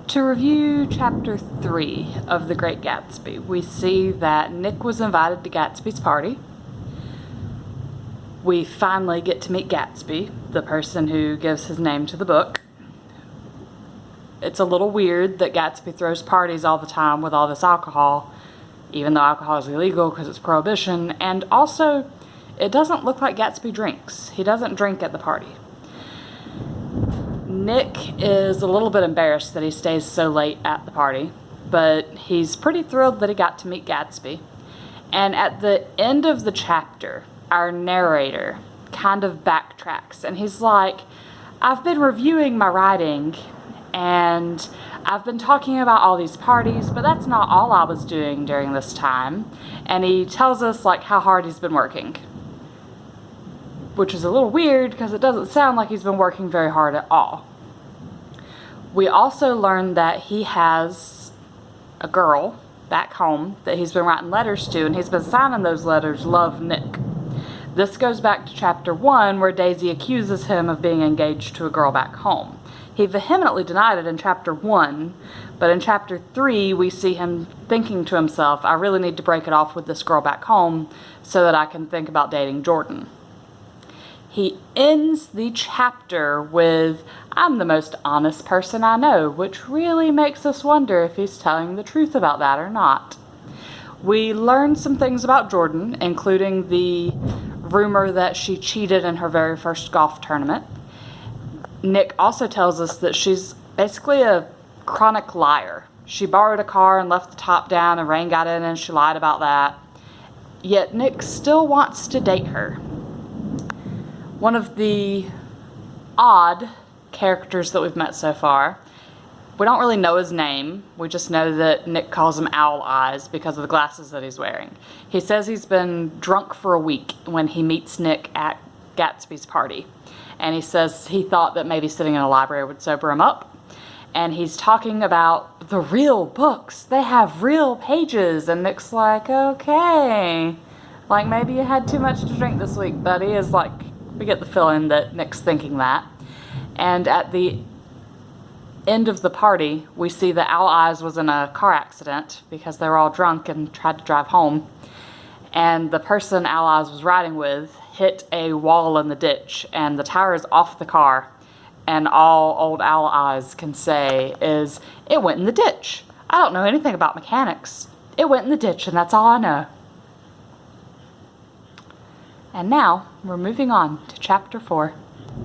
To review Chapter 3 of The Great Gatsby, we see that Nick was invited to Gatsby's party. We finally get to meet Gatsby, the person who gives his name to the book. It's a little weird that Gatsby throws parties all the time with all this alcohol, even though alcohol is illegal because it's prohibition, and also it doesn't look like Gatsby drinks. He doesn't drink at the party. Nick is a little bit embarrassed that he stays so late at the party, but he's pretty thrilled that he got to meet Gatsby. And at the end of the chapter, our narrator kind of backtracks, and he's like, I've been reviewing my writing, and I've been talking about all these parties, but that's not all I was doing during this time. And he tells us like how hard he's been working, which is a little weird because it doesn't sound like he's been working very hard at all. We also learned that he has a girl back home that he's been writing letters to, and he's been signing those letters, Love, Nick. This goes back to Chapter 1, where Daisy accuses him of being engaged to a girl back home. He vehemently denied it in Chapter 1, but in Chapter 3 we see him thinking to himself, I really need to break it off with this girl back home so that I can think about dating Jordan. He ends the chapter with, I'm the most honest person I know, which really makes us wonder if he's telling the truth about that or not. We learn some things about Jordan, including the rumor that she cheated in her very first golf tournament. Nick also tells us that she's basically a chronic liar. She borrowed a car and left the top down and rain got in and she lied about that. Yet Nick still wants to date her. One of the odd characters that we've met so far, we don't really know his name. We just know that Nick calls him Owl Eyes because of the glasses that he's wearing. He says he's been drunk for a week when he meets Nick at Gatsby's party. And he says he thought that maybe sitting in a library would sober him up. And he's talking about the real books. They have real pages. And Nick's like, okay. Like, maybe you had too much to drink this week, buddy. Is like, we get the feeling that Nick's thinking that. And at the end of the party, we see that Owl Eyes was in a car accident because they were all drunk and tried to drive home. And the person Owl Eyes was riding with hit a wall in the ditch, and the tire is off the car. And all old Owl Eyes can say is, it went in the ditch. I don't know anything about mechanics. It went in the ditch, and that's all I know. And now, we're moving on to Chapter 4.